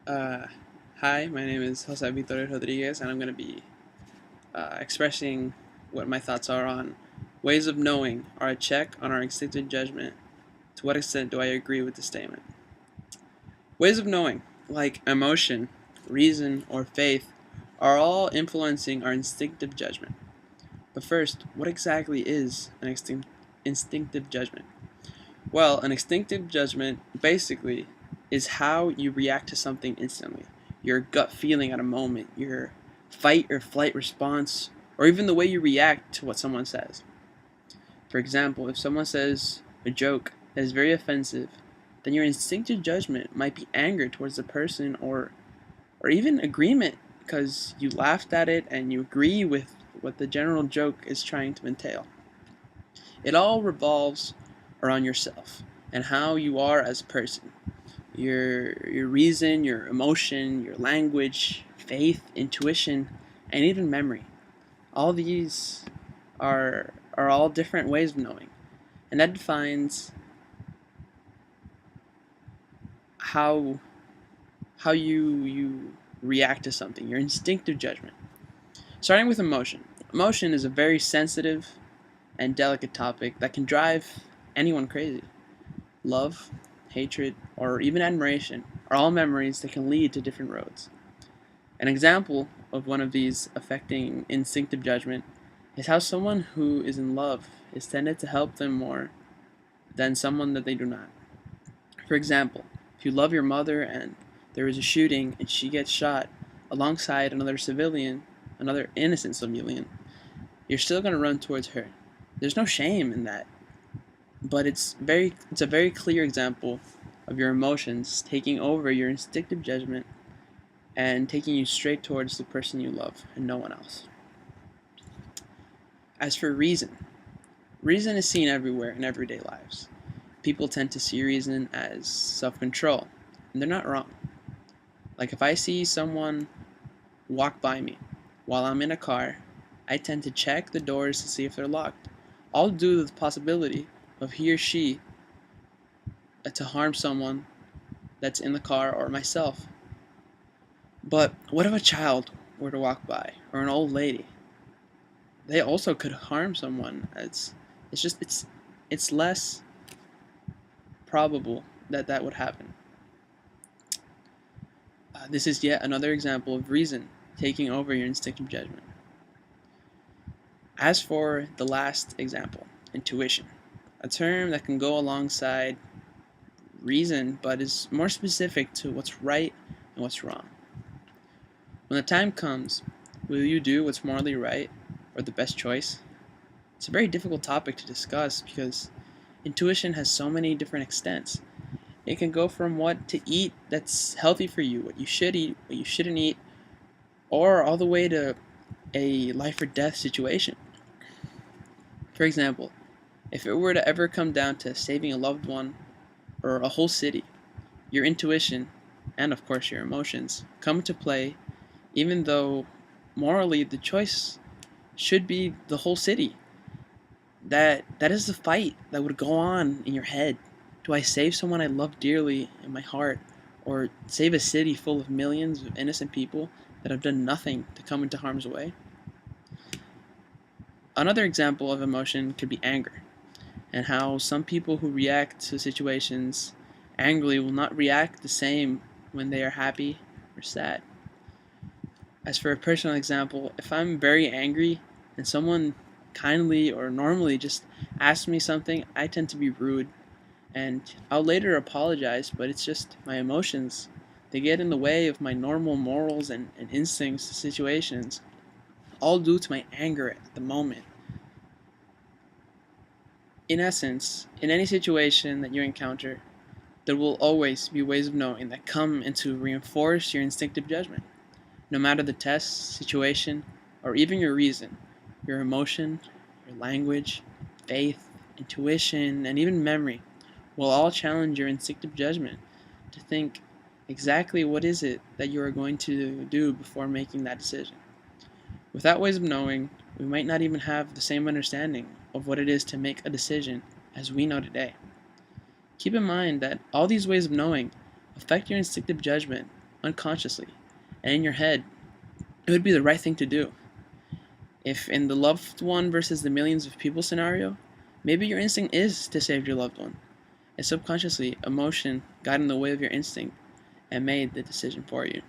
Uh, Hi, my name is Jose Vitorio, and I'm going to be expressing what my thoughts are on ways of knowing are a check on our instinctive judgment. To what extent do I agree with the statement? Ways of knowing, like emotion, reason, or faith, are all influencing our instinctive judgment. But first, what exactly is an instinctive judgment? Well, an instinctive judgment basically is how you react to something instantly. Your gut feeling at a moment, your fight or flight response, or even the way you react to what someone says. For example, if someone says a joke that is very offensive, then your instinctive judgment might be anger towards the person or even agreement because you laughed at it and you agree with what the general joke is trying to entail. It all revolves around yourself and how you are as a person. Your reason, your emotion, your language, faith, intuition, and even memory. All these are all different ways of knowing, and that defines how how you react to something. Your instinctive judgment. Starting with emotion. Emotion is a very sensitive and delicate topic that can drive anyone crazy. Love, hatred, or even admiration are all memories that can lead to different roads. An example of one of these affecting instinctive judgment is how someone who is in love is tended to help them more than someone that they do not. For example, if you love your mother and there is a shooting and she gets shot alongside another civilian, another innocent civilian, you're still going to run towards her. There's no shame in that, but it's a very clear example of your emotions taking over your instinctive judgment and taking you straight towards the person you love and no one else. As for reason, reason is seen everywhere in everyday lives. People tend to see reason as self-control, and they're not wrong. Like if I see someone walk by me while I'm in a car, I tend to check the doors to see if they're locked, all due to the possibility of he or she to harm someone that's in the car or myself. But what if a child were to walk by, or an old lady? They also could harm someone. It's less probable that that would happen. This is yet another example of reason taking over your instinctive judgment. As for the last example, intuition, a term that can go alongside reason but is more specific to what's right and what's wrong. When the time comes, will you do what's morally right or the best choice? It's a very difficult topic to discuss because intuition has so many different extents. It can go from what to eat that's healthy for you, what you should eat, what you shouldn't eat, or all the way to a life or death situation. For example, if it were to ever come down to saving a loved one or a whole city, your intuition, and of course your emotions, come into play even though morally the choice should be the whole city. That is the fight that would go on in your head. Do I save someone I love dearly in my heart, or save a city full of millions of innocent people that have done nothing to come into harm's way? Another example of emotion could be anger, and how some people who react to situations angrily will not react the same when they are happy or sad. As for a personal example, if I'm very angry and someone kindly or normally just asks me something, I tend to be rude and I'll later apologize, but it's just my emotions. They get in the way of my normal morals and instincts to situations, all due to my anger at the moment. In essence, in any situation that you encounter, there will always be ways of knowing that come into reinforce your instinctive judgment. No matter the test, situation, or even your reason, your emotion, your language, faith, intuition, and even memory will all challenge your instinctive judgment to think exactly what is it that you are going to do before making that decision. Without ways of knowing, we might not even have the same understanding of what it is to make a decision as we know today. Keep in mind that all these ways of knowing affect your instinctive judgment unconsciously, and in your head, it would be the right thing to do. If in the loved one versus the millions of people scenario, maybe your instinct is to save your loved one, and subconsciously, emotion got in the way of your instinct and made the decision for you.